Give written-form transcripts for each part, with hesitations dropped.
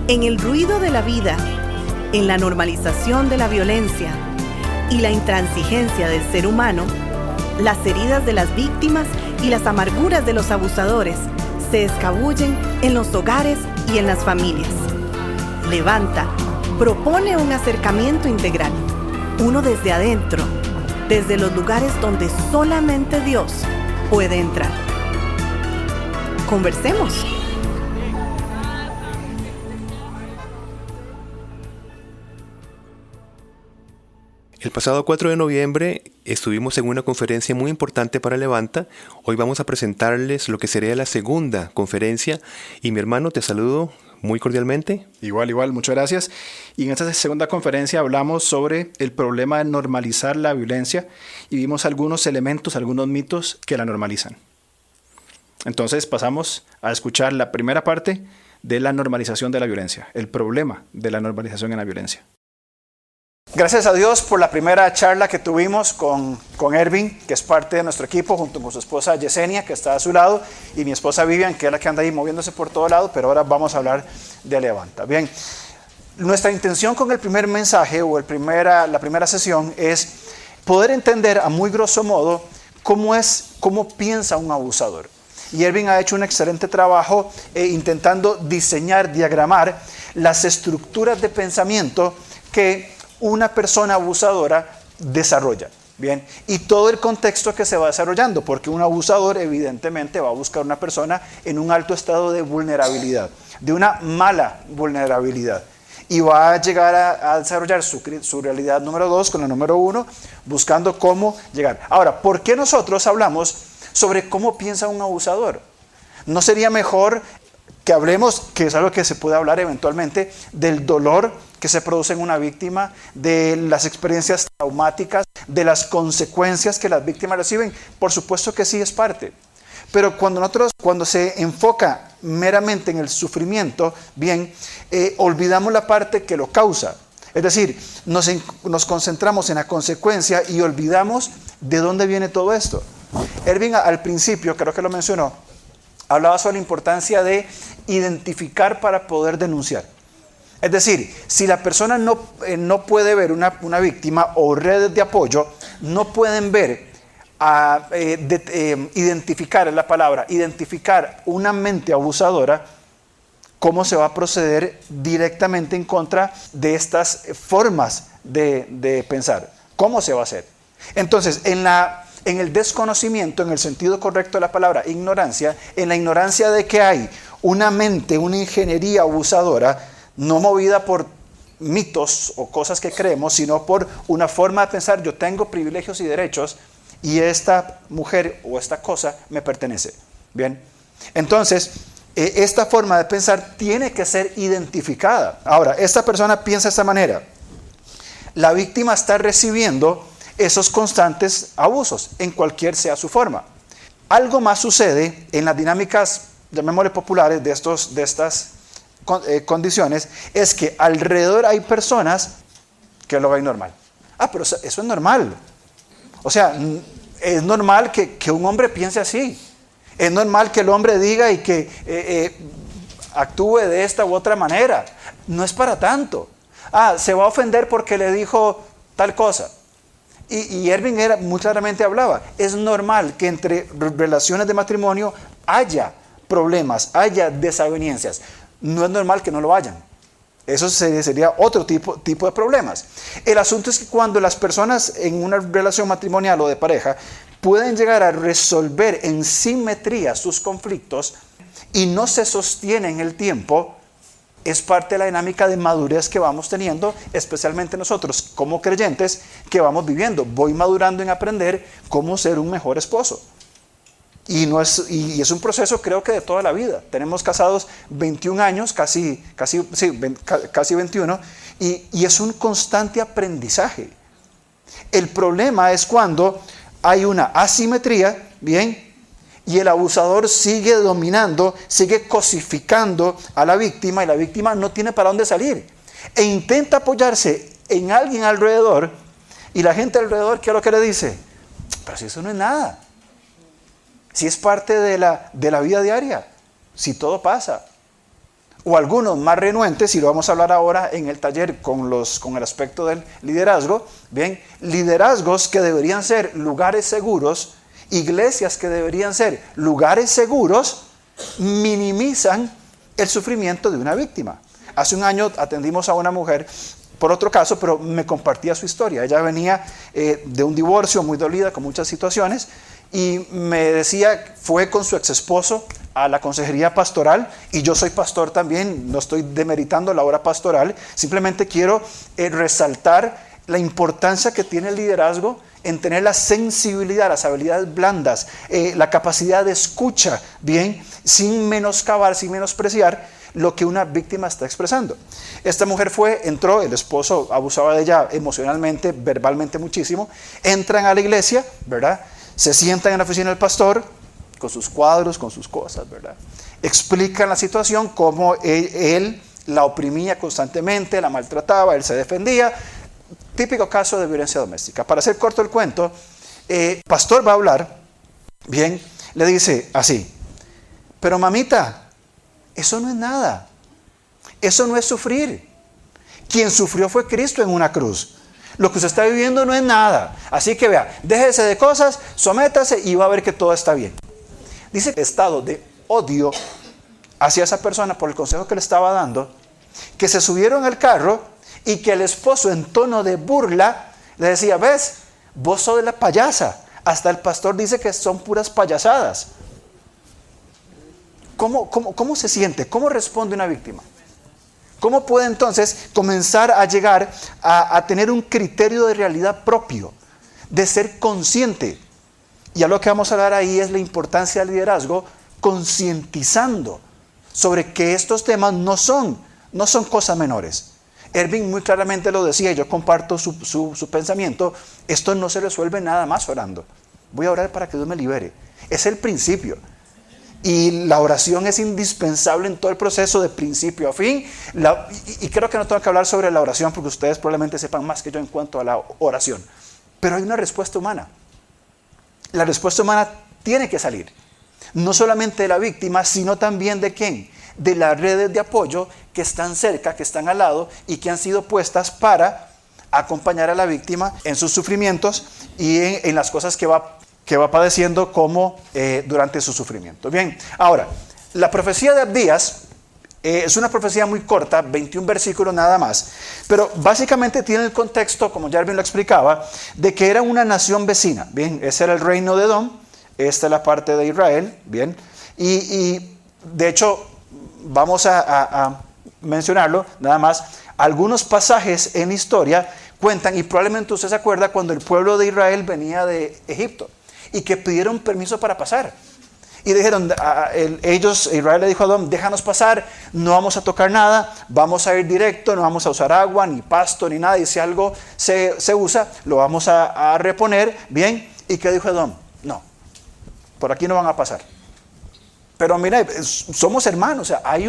En el ruido de la vida, en la normalización de la violencia y la intransigencia del ser humano, las heridas de las víctimas y las amarguras de los abusadores se escabullen en los hogares y en las familias. Levanta propone un acercamiento integral, uno desde adentro, desde los lugares donde solamente Dios puede entrar. Conversemos. El pasado 4 de noviembre estuvimos en una conferencia muy importante para Levanta. Hoy vamos a presentarles lo que sería la segunda conferencia. Y mi hermano, te saludo muy cordialmente. Igual, muchas gracias. Y en esta segunda conferencia hablamos sobre el problema de normalizar la violencia y vimos algunos elementos, algunos mitos que la normalizan. Entonces pasamos a escuchar la primera parte de la normalización de la violencia, el problema de la normalización en la violencia. Gracias a Dios por la primera charla que tuvimos con Ervin, que es parte de nuestro equipo, junto con su esposa Yesenia, que está a su lado, y mi esposa Vivian, que es la que anda ahí moviéndose por todo lado, pero ahora vamos a hablar de Levanta. Bien, nuestra intención con el primer mensaje o la primera sesión es poder entender a muy grosso modo cómo piensa un abusador. Y Ervin ha hecho un excelente trabajo intentando diseñar, diagramar las estructuras de pensamiento que una persona abusadora desarrolla, ¿bien? Y todo el contexto que se va desarrollando, porque un abusador evidentemente va a buscar una persona en un alto estado de vulnerabilidad, de una mala vulnerabilidad, y va a llegar a desarrollar su realidad número 2 con la número 1, buscando cómo llegar. Ahora, ¿por qué nosotros hablamos sobre cómo piensa un abusador? ¿No sería mejor que hablemos, que es algo que se puede hablar eventualmente, del dolor que se produce en una víctima, de las experiencias traumáticas, de las consecuencias que las víctimas reciben? Por supuesto que sí es parte. Pero cuando se enfoca meramente en el sufrimiento, bien, olvidamos la parte que lo causa. Es decir, nos concentramos en la consecuencia y olvidamos de dónde viene todo esto. Ervin al principio, creo que lo mencionó, hablaba sobre la importancia de identificar para poder denunciar. Es decir, si la persona no puede ver una víctima o redes de apoyo, no pueden ver, identificar es la palabra, identificar una mente abusadora, ¿cómo se va a proceder directamente en contra de estas formas de pensar? ¿Cómo se va a hacer? Entonces, en el desconocimiento, en el sentido correcto de la palabra ignorancia, en la ignorancia de que hay una mente, una ingeniería abusadora, no movida por mitos o cosas que creemos, sino por una forma de pensar: yo tengo privilegios y derechos y esta mujer o esta cosa me pertenece. Bien, entonces esta forma de pensar tiene que ser identificada. Ahora, esta persona piensa de esta manera: la víctima está recibiendo esos constantes abusos, en cualquier sea su forma. Algo más sucede en las dinámicas, llamémosle populares, de estas condiciones, es que alrededor hay personas que lo ven normal. Pero eso es normal. O sea, es normal que un hombre piense así. Es normal que el hombre diga y que actúe de esta u otra manera. No es para tanto. Se va a ofender porque le dijo tal cosa. Y Ervin muy claramente hablaba: es normal que entre relaciones de matrimonio haya problemas, haya desavenencias. No es normal que no lo hayan. Eso sería otro tipo de problemas. El asunto es que cuando las personas en una relación matrimonial o de pareja pueden llegar a resolver en simetría sus conflictos y no se sostienen en el tiempo, es parte de la dinámica de madurez que vamos teniendo, especialmente nosotros como creyentes que vamos viviendo. Voy madurando en aprender cómo ser un mejor esposo. Y es un proceso, creo que de toda la vida. Tenemos casados 21 años, casi 21, y es un constante aprendizaje. El problema es cuando hay una asimetría, bien, y el abusador sigue dominando, sigue cosificando a la víctima, y la víctima no tiene para dónde salir. E intenta apoyarse en alguien alrededor, y la gente alrededor, ¿qué es lo que le dice? Pero si eso no es nada. Si es parte de la vida diaria, si todo pasa. o algunos más renuentes, y lo vamos a hablar ahora en el taller con el aspecto del liderazgo, bien, liderazgos que deberían ser lugares seguros, iglesias que deberían ser lugares seguros, minimizan el sufrimiento de una víctima. Hace un año atendimos a una mujer por otro caso, pero me compartía su historia. Ella venía de un divorcio, muy dolida, con muchas situaciones, y me decía, fue con su ex esposo a la consejería pastoral, y yo soy pastor también, no estoy demeritando la obra pastoral, simplemente quiero resaltar la importancia que tiene el liderazgo en tener la sensibilidad, las habilidades blandas, la capacidad de escucha, bien, sin menoscabar, sin menospreciar lo que una víctima está expresando. Esta mujer entró, el esposo abusaba de ella emocionalmente, verbalmente muchísimo, entran a la iglesia, ¿verdad? Se sientan en la oficina del pastor, con sus cuadros, con sus cosas, ¿verdad? Explican la situación, cómo él la oprimía constantemente, la maltrataba, él se defendía. Típico caso de violencia doméstica. Para hacer corto el cuento, pastor va a hablar, bien, le dice así, pero mamita, eso no es nada, eso no es sufrir. Quien sufrió fue Cristo en una cruz. Lo que usted está viviendo no es nada. Así que vea, déjese de cosas, sométase y va a ver que todo está bien. Dice que estado de odio hacia esa persona por el consejo que le estaba dando, que se subieron al carro y que el esposo en tono de burla le decía, ves, vos sos de la payasa. Hasta el pastor dice que son puras payasadas. ¿Cómo se siente? ¿Cómo responde una víctima? ¿Cómo puede entonces comenzar a llegar a tener un criterio de realidad propio, de ser consciente? Y a lo que vamos a hablar ahí es la importancia del liderazgo, concientizando sobre que estos temas no son cosas menores. Erwin muy claramente lo decía, y yo comparto su pensamiento, esto no se resuelve nada más orando. Voy a orar para que Dios me libere. Es el principio. Y la oración es indispensable en todo el proceso de principio a fin. Y creo que no tengo que hablar sobre la oración porque ustedes probablemente sepan más que yo en cuanto a la oración. Pero hay una respuesta humana. La respuesta humana tiene que salir. No solamente de la víctima, sino también de ¿quién? De las redes de apoyo que están cerca, que están al lado y que han sido puestas para acompañar a la víctima en sus sufrimientos y en las cosas que va padeciendo como durante su sufrimiento. Bien, ahora, la profecía de Abdías es una profecía muy corta, 21 versículos nada más, pero básicamente tiene el contexto, como ya bien lo explicaba, de que era una nación vecina. Bien, ese era el reino de Edom, esta es la parte de Israel, bien, y de hecho vamos a mencionarlo nada más. Algunos pasajes en historia cuentan, y probablemente usted se acuerda cuando el pueblo de Israel venía de Egipto y que pidieron permiso para pasar. Y dijeron, Israel le dijo a Edom, déjanos pasar, no vamos a tocar nada, vamos a ir directo, no vamos a usar agua, ni pasto, ni nada, y si algo se usa, lo vamos a reponer, bien. ¿Y qué dijo Edom? No, por aquí no van a pasar. Pero mira, somos hermanos, o sea, hay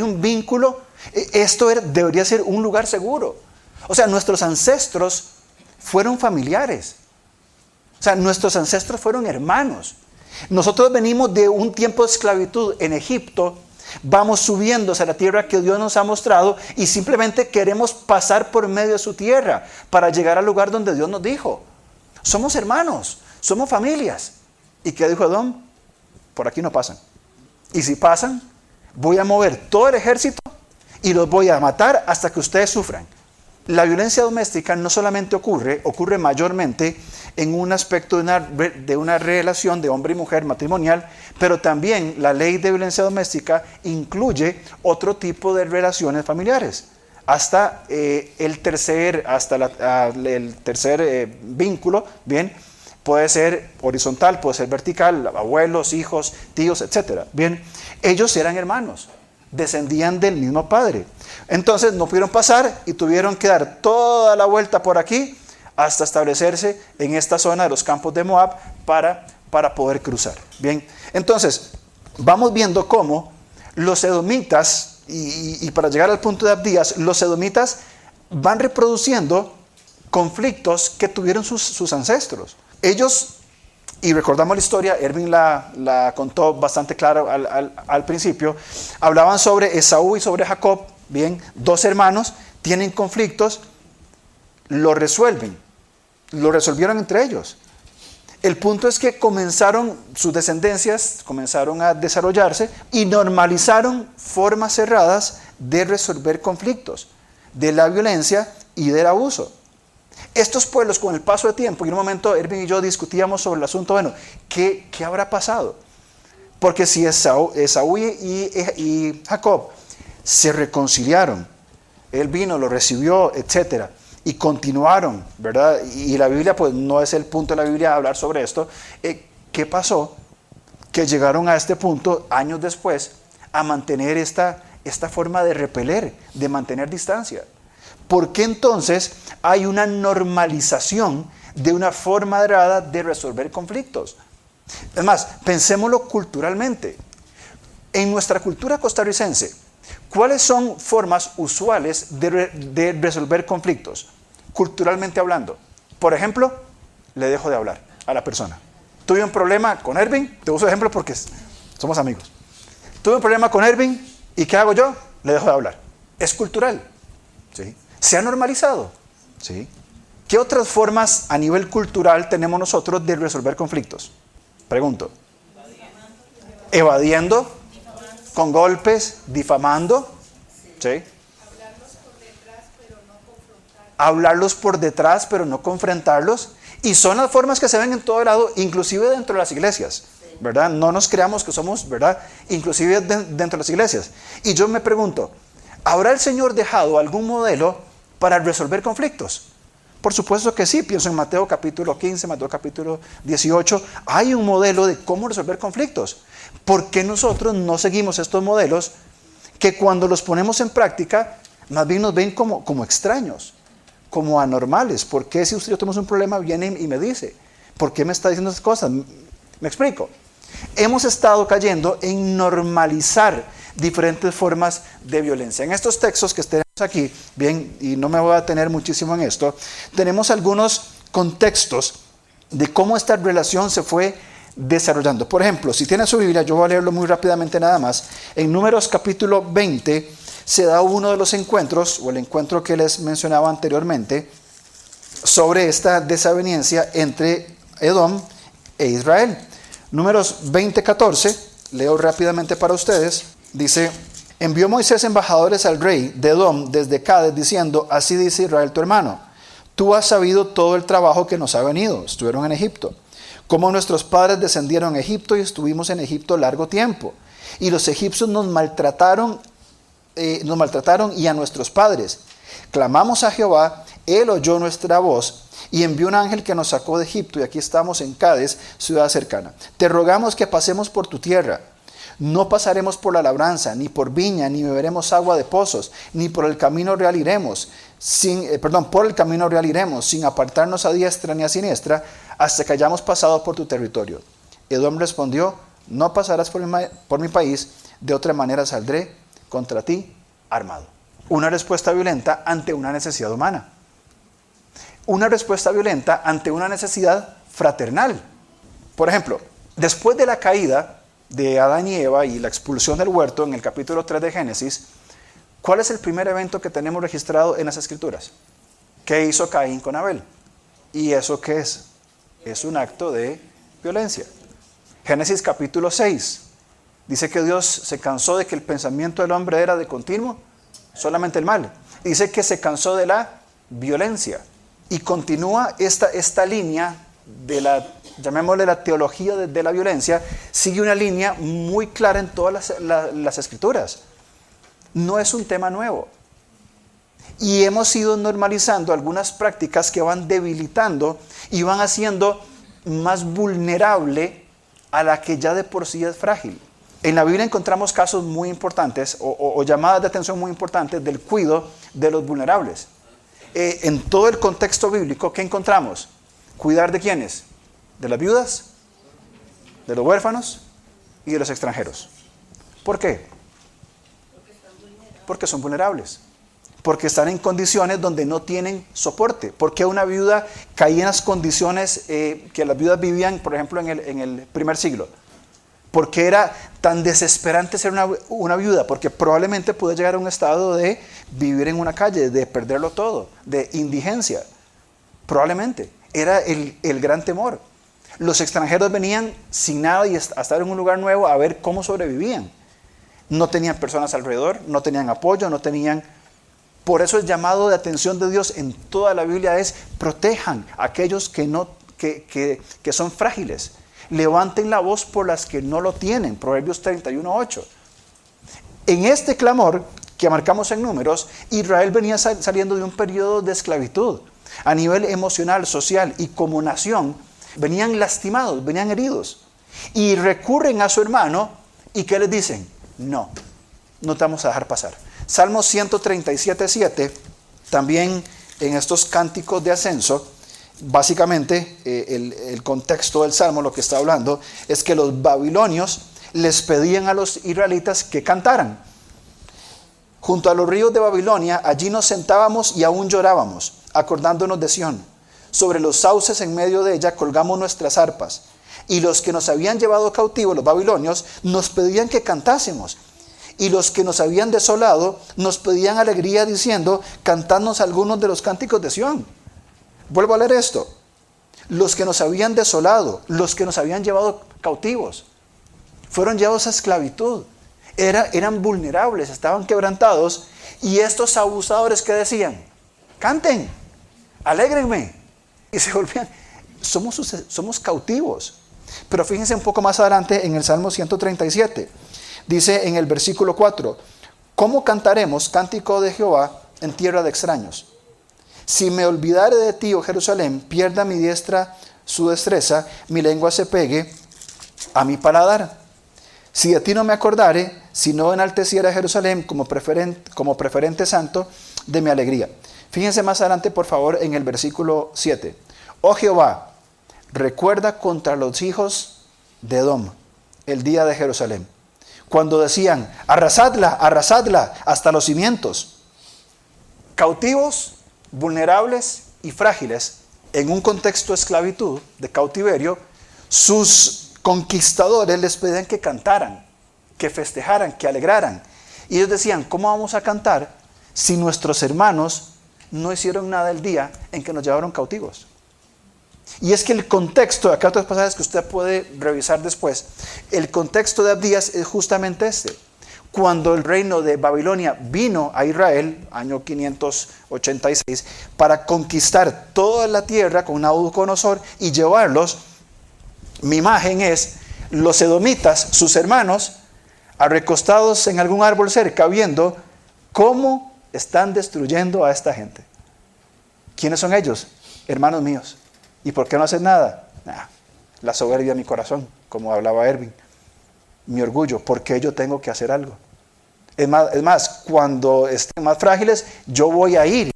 un vínculo, esto debería ser un lugar seguro. O sea, nuestros ancestros fueron familiares. O sea, nuestros ancestros fueron hermanos. Nosotros venimos de un tiempo de esclavitud en Egipto, vamos subiendo hacia la tierra que Dios nos ha mostrado y simplemente queremos pasar por medio de su tierra para llegar al lugar donde Dios nos dijo. Somos hermanos, somos familias. ¿Y qué dijo Edom? Por aquí no pasan. Y si pasan, voy a mover todo el ejército y los voy a matar hasta que ustedes sufran. La violencia doméstica no solamente ocurre mayormente en un aspecto de una relación de hombre y mujer matrimonial, pero también la ley de violencia doméstica incluye otro tipo de relaciones familiares. Hasta el tercer vínculo, bien, puede ser horizontal, puede ser vertical, abuelos, hijos, tíos, etc. Bien, ellos eran hermanos, descendían del mismo padre. Entonces no pudieron pasar y tuvieron que dar toda la vuelta por aquí hasta establecerse en esta zona de los campos de Moab para poder cruzar. Bien, entonces vamos viendo cómo los edomitas, y para llegar al punto de Abdías, los edomitas van reproduciendo conflictos que tuvieron sus ancestros. Ellos y recordamos la historia, Erwin la contó bastante claro al principio, hablaban sobre Esaú y sobre Jacob, bien, dos hermanos, tienen conflictos, lo resolvieron entre ellos. El punto es que sus descendencias comenzaron a desarrollarse y normalizaron formas cerradas de resolver conflictos, de la violencia y del abuso. Estos pueblos, con el paso de tiempo, y en un momento Erwin y yo discutíamos sobre el asunto, bueno, ¿qué habrá pasado? Porque si Esaú y Jacob se reconciliaron, él vino, lo recibió, etcétera, y continuaron, ¿verdad? Y la Biblia, pues no es el punto de la Biblia hablar sobre esto. ¿Qué pasó? Que llegaron a este punto, años después, a mantener esta forma de repeler, de mantener distancia. ¿Por qué entonces hay una normalización de una forma errada de resolver conflictos? Es más, pensémoslo culturalmente. En nuestra cultura costarricense, ¿cuáles son formas usuales de resolver conflictos? Culturalmente hablando. Por ejemplo, le dejo de hablar a la persona. Tuve un problema con Erwin, te uso ejemplo porque somos amigos. Tuve un problema con Erwin y ¿qué hago yo? Le dejo de hablar. Es cultural. ¿Sí? ¿Se ha normalizado? ¿Sí? ¿Qué otras formas a nivel cultural tenemos nosotros de resolver conflictos? Pregunto. Evadiendo, con golpes, difamando. ¿Sí? Hablarlos por detrás, pero no confrontarlos. Y son las formas que se ven en todo lado, inclusive dentro de las iglesias, ¿verdad? No nos creamos que somos, ¿verdad? Inclusive dentro de las iglesias. Y yo me pregunto, ¿habrá el Señor dejado algún modelo para resolver conflictos? Por supuesto que sí. Pienso en Mateo capítulo 15, Mateo capítulo 18. Hay un modelo de cómo resolver conflictos. ¿Por qué nosotros no seguimos estos modelos que cuando los ponemos en práctica, más bien nos ven como extraños, como anormales? ¿Por qué si usted y yo tenemos un problema viene y me dice? ¿Por qué me está diciendo esas cosas? ¿Me explico? Hemos estado cayendo en normalizar diferentes formas de violencia. En estos textos que tenemos aquí, bien, y no me voy a detener muchísimo en esto, tenemos algunos contextos de cómo esta relación se fue desarrollando. Por ejemplo, si tiene su Biblia, yo voy a leerlo muy rápidamente nada más. En Números capítulo 20 se da uno de los encuentros, o el encuentro que les mencionaba anteriormente, sobre esta desaveniencia entre Edom e Israel. Números 20:14, leo rápidamente para ustedes, dice: envió Moisés embajadores al rey de Edom desde Cades, diciendo: así dice Israel tu hermano, tú has sabido todo el trabajo que nos ha venido, estuvieron en Egipto, cómo nuestros padres descendieron a Egipto y estuvimos en Egipto largo tiempo, y los egipcios nos maltrataron y a nuestros padres. Clamamos a Jehová, él oyó nuestra voz y envió un ángel que nos sacó de Egipto, y aquí estamos en Cades, ciudad cercana. Te rogamos que pasemos por tu tierra. No pasaremos por la labranza, ni por viña, ni beberemos agua de pozos, ni por el camino real iremos, por el camino real iremos, sin apartarnos a diestra ni a siniestra, hasta que hayamos pasado por tu territorio. Edom respondió: no pasarás por mi país, de otra manera saldré contra ti armado. Una respuesta violenta ante una necesidad humana. Una respuesta violenta ante una necesidad fraternal. Por ejemplo, después de la caída de Adán y Eva y la expulsión del huerto en el capítulo 3 de Génesis, ¿cuál es el primer evento que tenemos registrado en las Escrituras? ¿Qué hizo Caín con Abel? ¿Y eso qué es? Es un acto de violencia. Génesis capítulo 6 dice que Dios se cansó de que el pensamiento del hombre era de continuo solamente el mal. Dice que se cansó de la violencia. Y continúa esta línea de llamémosle la teología de la violencia, sigue una línea muy clara en todas las Escrituras. No es un tema nuevo. Y hemos ido normalizando algunas prácticas que van debilitando y van haciendo más vulnerable a la que ya de por sí es frágil. En la Biblia encontramos casos muy importantes o llamadas de atención muy importantes del cuidado de los vulnerables. En todo el contexto bíblico, ¿qué encontramos? ¿Cuidar de quiénes? De las viudas, de los huérfanos y de los extranjeros. ¿Por qué? Porque son vulnerables. porque están en condiciones donde no tienen soporte. Porque una viuda caía en las condiciones que las viudas vivían, por ejemplo, en el primer siglo. Porque era tan desesperante ser una viuda, porque probablemente puede llegar a un estado de vivir en una calle, de perderlo todo, de indigencia. Probablemente. Era el gran temor. Los extranjeros venían sin nada y a estar en un lugar nuevo a ver cómo sobrevivían. No tenían personas alrededor, no tenían apoyo, no tenían... Por eso el llamado de atención de Dios en toda la Biblia es: protejan a aquellos que son frágiles. Levanten la voz por las que no lo tienen. Proverbios 31:8. En este clamor que marcamos en Números, Israel venía saliendo de un periodo de esclavitud. A nivel emocional, social y como nación, venían lastimados, venían heridos. Y recurren a su hermano, ¿y qué les dicen? No te vamos a dejar pasar. Salmo 137:7, también en estos cánticos de ascenso, básicamente el contexto del Salmo, lo que está hablando, es que los babilonios les pedían a los israelitas que cantaran. Junto a los ríos de Babilonia, allí nos sentábamos y aún llorábamos, acordándonos de Sión. Sobre los sauces en medio de ella colgamos nuestras arpas. Y los que nos habían llevado cautivos, los babilonios, nos pedían que cantásemos. Y los que nos habían desolado nos pedían alegría diciendo: cantadnos algunos de los cánticos de Sión. Vuelvo a leer esto. Los que nos habían desolado, los que nos habían llevado cautivos, fueron llevados a esclavitud. Eran vulnerables, estaban quebrantados. Y estos abusadores, ¿qué decían? Canten, alégrenme. Y se volvían, somos cautivos. Pero fíjense un poco más adelante en el Salmo 137. Dice en el versículo 4: ¿cómo cantaremos cántico de Jehová en tierra de extraños? Si me olvidare de ti, oh Jerusalén, pierda mi diestra su destreza, mi lengua se pegue a mi paladar. Si de ti no me acordare, si no enalteciera Jerusalén como preferente santo de mi alegría. Fíjense más adelante, por favor, en el versículo 7. Oh Jehová, recuerda contra los hijos de Edom el día de Jerusalén, cuando decían: arrasadla, arrasadla hasta los cimientos. Cautivos, vulnerables y frágiles, en un contexto de esclavitud, de cautiverio, sus conquistadores les pedían que cantaran, que festejaran, que alegraran. Y ellos decían: ¿cómo vamos a cantar si nuestros hermanos no hicieron nada el día en que nos llevaron cautivos? Y es que el contexto, acá otros pasajes que usted puede revisar después, el contexto de Abdías es justamente este. Cuando el reino de Babilonia vino a Israel, año 586, para conquistar toda la tierra con Nabucodonosor y llevarlos, mi imagen es los edomitas, sus hermanos, arrecostados en algún árbol cerca, viendo cómo están destruyendo a esta gente. ¿Quiénes son ellos? Hermanos míos. ¿Y por qué no hacen nada? La soberbia de mi corazón, como hablaba Erwin. Mi orgullo, ¿por qué yo tengo que hacer algo? Es más, cuando estén más frágiles, yo voy a ir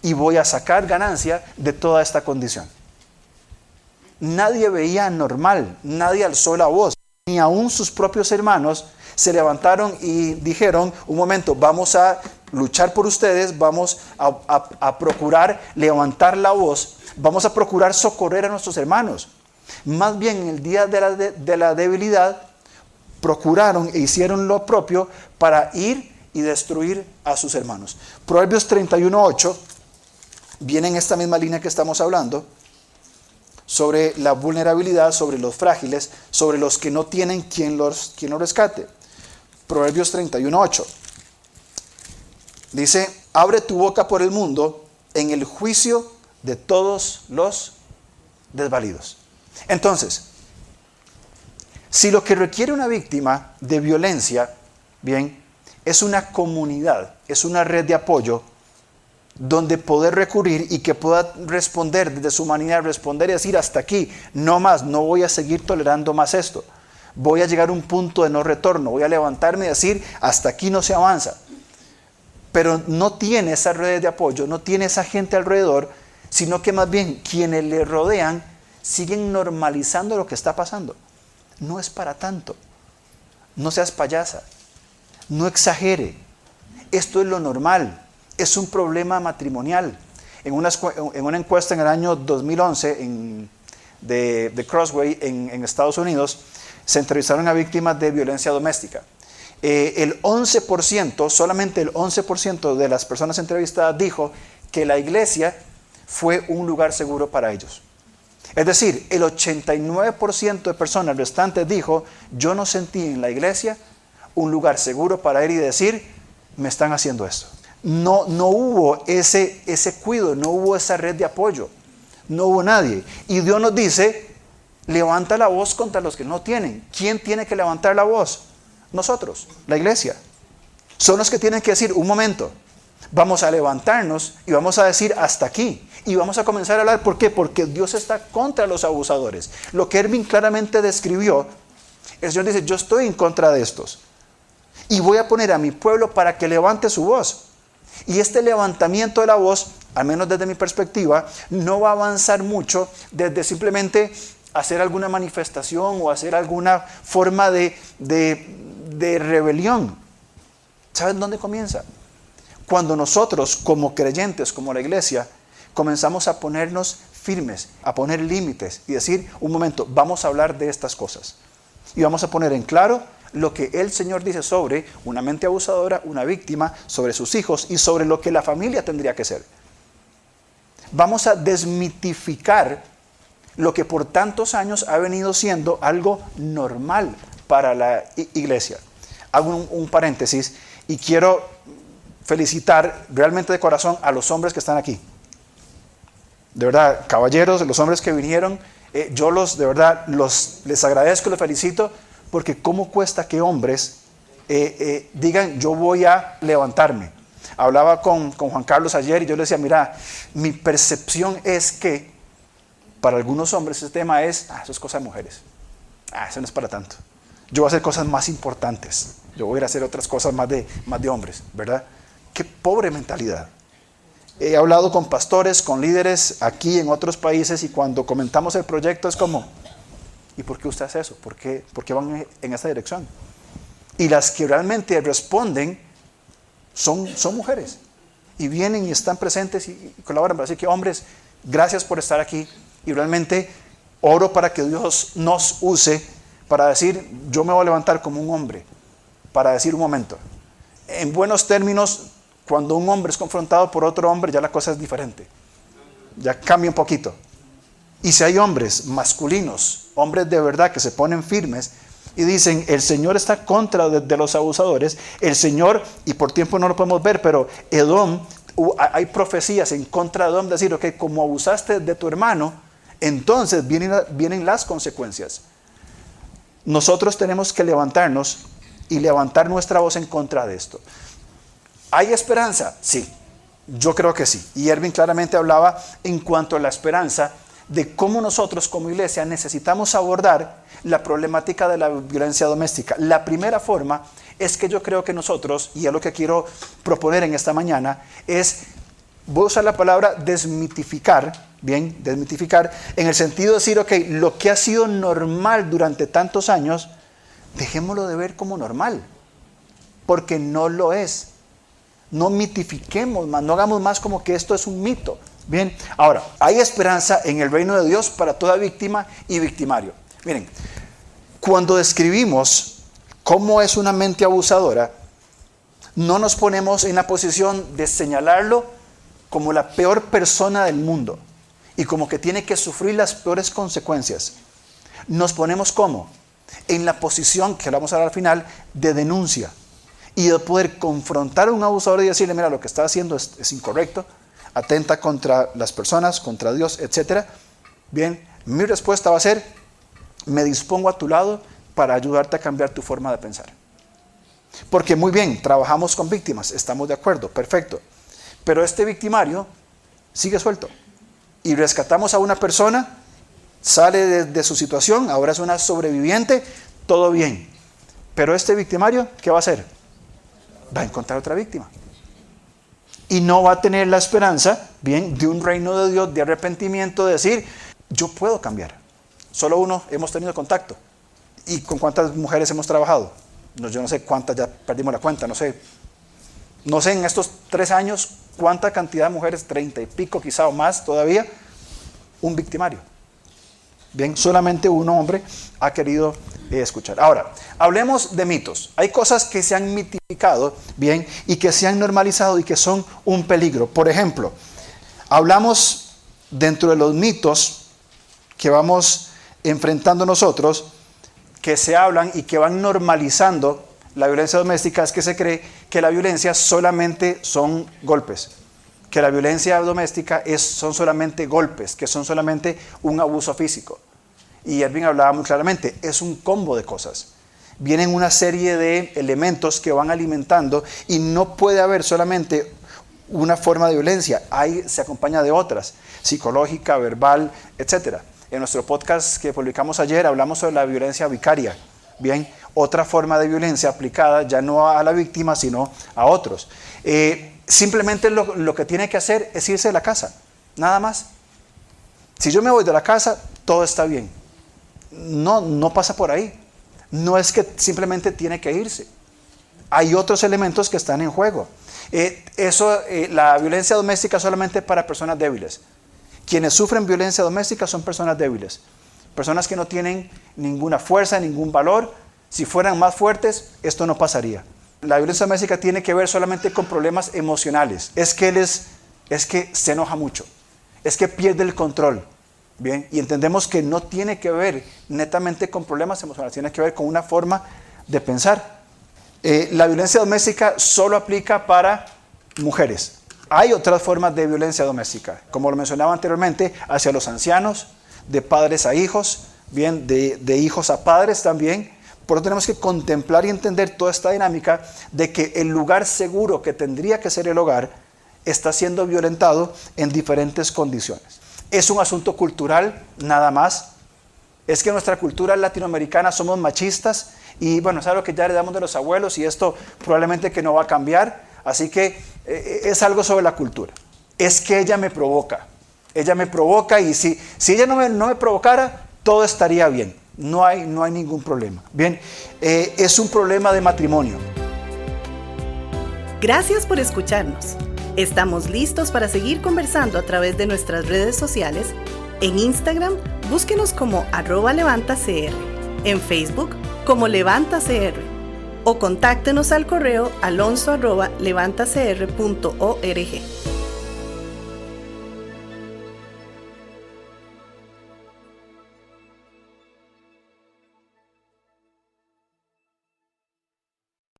y voy a sacar ganancia de toda esta condición. Nadie veía normal, nadie alzó la voz, ni aún sus propios hermanos se levantaron y dijeron: un momento, vamos a luchar por ustedes, vamos a procurar levantar la voz, vamos a procurar socorrer a nuestros hermanos. Más bien, en el día de la debilidad, procuraron e hicieron lo propio para ir y destruir a sus hermanos. Proverbios 31:8 viene en esta misma línea que estamos hablando, sobre la vulnerabilidad, sobre los frágiles, sobre los que no tienen quien los rescate. Proverbios 31:8 dice: abre tu boca por el mundo en el juicio de todos los desvalidos. Entonces, si lo que requiere una víctima de violencia, bien, es una comunidad, es una red de apoyo donde poder recurrir y que pueda responder desde su humanidad, responder y decir: hasta aquí, no más, no voy a seguir tolerando más esto. Voy a llegar a un punto de no retorno, voy a levantarme y decir: hasta aquí no se avanza. Pero no tiene esa red de apoyo, no tiene esa gente alrededor, sino que más bien quienes le rodean siguen normalizando lo que está pasando. No es para tanto. No seas payasa. No exagere. Esto es lo normal. es un problema matrimonial. En una encuesta en el año 2011 de Crossway en Estados Unidos, se entrevistaron a víctimas de violencia doméstica. El 11%, solamente el 11% de las personas entrevistadas dijo que la iglesia fue un lugar seguro para ellos. Es decir, el 89% de personas restantes dijo, yo no sentí en la iglesia un lugar seguro para ir y decir, me están haciendo esto. No hubo ese cuidado, no hubo esa red de apoyo, no hubo nadie. Y Dios nos dice, levanta la voz contra los que no tienen. ¿Quién tiene que levantar la voz? Nosotros, la iglesia. Son los que tienen que decir, un momento, vamos a levantarnos y vamos a decir hasta aquí. Y vamos a comenzar a hablar, ¿por qué? Porque Dios está contra los abusadores. Lo que Erwin claramente describió, el Señor dice, yo estoy en contra de estos. Y voy a poner a mi pueblo para que levante su voz. Y este levantamiento de la voz, al menos desde mi perspectiva, no va a avanzar mucho desde simplemente hacer alguna manifestación o hacer alguna forma de rebelión. ¿Saben dónde comienza? Cuando nosotros, como creyentes, como la iglesia, comenzamos a ponernos firmes, a poner límites y decir, un momento, vamos a hablar de estas cosas. Y vamos a poner en claro lo que el Señor dice sobre una mente abusadora, una víctima, sobre sus hijos y sobre lo que la familia tendría que ser. Vamos a desmitificar lo que por tantos años ha venido siendo algo normal para la iglesia. Hago un paréntesis y quiero felicitar realmente de corazón a los hombres que están aquí. De verdad, caballeros, los hombres que vinieron, yo les agradezco, les felicito, porque cómo cuesta que hombres digan, yo voy a levantarme. Hablaba con Juan Carlos ayer y yo le decía, mira, mi percepción es que para algunos hombres ese tema es, eso es cosa de mujeres. Eso no es para tanto. Yo voy a hacer cosas más importantes. Yo voy a ir a hacer otras cosas más de hombres, ¿verdad? Qué pobre mentalidad. He hablado con pastores, con líderes aquí en otros países y cuando comentamos el proyecto es como, ¿y por qué usted hace eso? ¿Por qué van en esa dirección? Y las que realmente responden son mujeres. Y vienen y están presentes y colaboran para decir que hombres, gracias por estar aquí. Y realmente oro para que Dios nos use para decir, yo me voy a levantar como un hombre. Para decir un momento. En buenos términos, cuando un hombre es confrontado por otro hombre, ya la cosa es diferente. Ya cambia un poquito. Y si hay hombres masculinos, hombres de verdad que se ponen firmes y dicen, el Señor está contra de los abusadores, el Señor, y por tiempo no lo podemos ver, pero Edom, hay profecías en contra de Edom, decir, ok, como abusaste de tu hermano, entonces vienen las consecuencias. Nosotros tenemos que levantarnos y levantar nuestra voz en contra de esto. ¿Hay esperanza? Sí, yo creo que sí. Y Erwin claramente hablaba en cuanto a la esperanza de cómo nosotros como iglesia necesitamos abordar la problemática de la violencia doméstica. La primera forma es que yo creo que nosotros, y es lo que quiero proponer en esta mañana, es, voy a usar la palabra desmitificar, bien, desmitificar, en el sentido de decir, ok, lo que ha sido normal durante tantos años, dejémoslo de ver como normal, porque no lo es. No mitifiquemos más, no hagamos más como que esto es un mito. Bien, ahora, hay esperanza en el reino de Dios para toda víctima y victimario. Miren, cuando describimos cómo es una mente abusadora, no nos ponemos en la posición de señalarlo como la peor persona del mundo y como que tiene que sufrir las peores consecuencias. Nos ponemos como en la posición, que vamos a hablar al final, de denuncia y de poder confrontar a un abusador y decirle, mira, lo que está haciendo es incorrecto, atenta contra las personas, contra Dios, etc. Bien, mi respuesta va a ser, me dispongo a tu lado para ayudarte a cambiar tu forma de pensar. Porque muy bien, trabajamos con víctimas, estamos de acuerdo, perfecto. Pero este victimario sigue suelto. Y rescatamos a una persona, sale de su situación, ahora es una sobreviviente, todo bien. Pero este victimario, ¿qué va a hacer? Va a encontrar otra víctima. Y no va a tener la esperanza, bien, de un reino de Dios, de arrepentimiento, de decir, yo puedo cambiar. Solo uno hemos tenido contacto. ¿Y con cuántas mujeres hemos trabajado? Yo no sé cuántas, ya perdimos la cuenta, no sé. No sé, en estos 3 años, ¿cuánta cantidad de mujeres? 30 y pico, quizá o más todavía. Un victimario. Bien, solamente un hombre ha querido escuchar. Ahora, hablemos de mitos. Hay cosas que se han mitificado, bien, y que se han normalizado y que son un peligro. Por ejemplo, hablamos dentro de los mitos que vamos enfrentando nosotros, que se hablan y que van normalizando la violencia doméstica, es que se cree que la violencia solamente son golpes, que la violencia doméstica son solamente golpes, que son solamente un abuso físico. Y Erwin hablaba muy claramente, es un combo de cosas. Vienen una serie de elementos que van alimentando y no puede haber solamente una forma de violencia, se acompaña de otras, psicológica, verbal, etc. En nuestro podcast que publicamos ayer hablamos sobre la violencia vicaria. Bien, otra forma de violencia aplicada ya no a la víctima, sino a otros. Simplemente lo que tiene que hacer es irse de la casa, nada más. Si yo me voy de la casa, todo está bien. No pasa por ahí. No es que simplemente tiene que irse. Hay otros elementos que están en juego. La violencia doméstica es solamente para personas débiles. Quienes sufren violencia doméstica son personas débiles. Personas que no tienen ninguna fuerza, ningún valor. Si fueran más fuertes, esto no pasaría. La violencia doméstica tiene que ver solamente con problemas emocionales. Es que se enoja mucho. Es que pierde el control. Bien, y entendemos que no tiene que ver netamente con problemas emocionales, tiene que ver con una forma de pensar. La violencia doméstica solo aplica para mujeres. Hay otras formas de violencia doméstica, como lo mencionaba anteriormente, hacia los ancianos, de padres a hijos, bien, de hijos a padres también. Por eso tenemos que contemplar y entender toda esta dinámica de que el lugar seguro que tendría que ser el hogar está siendo violentado en diferentes condiciones. Es un asunto cultural, nada más. Es que en nuestra cultura latinoamericana somos machistas y bueno, es algo que ya heredamos de los abuelos y esto probablemente que no va a cambiar. Así que es algo sobre la cultura. Es que ella me provoca y si ella no me provocara, todo estaría bien. No hay ningún problema. Bien, es un problema de matrimonio. Gracias por escucharnos. Estamos listos para seguir conversando a través de nuestras redes sociales. En Instagram, búsquenos como @levantacr, en Facebook como levantacr o contáctenos al correo alonso@levantacr.org.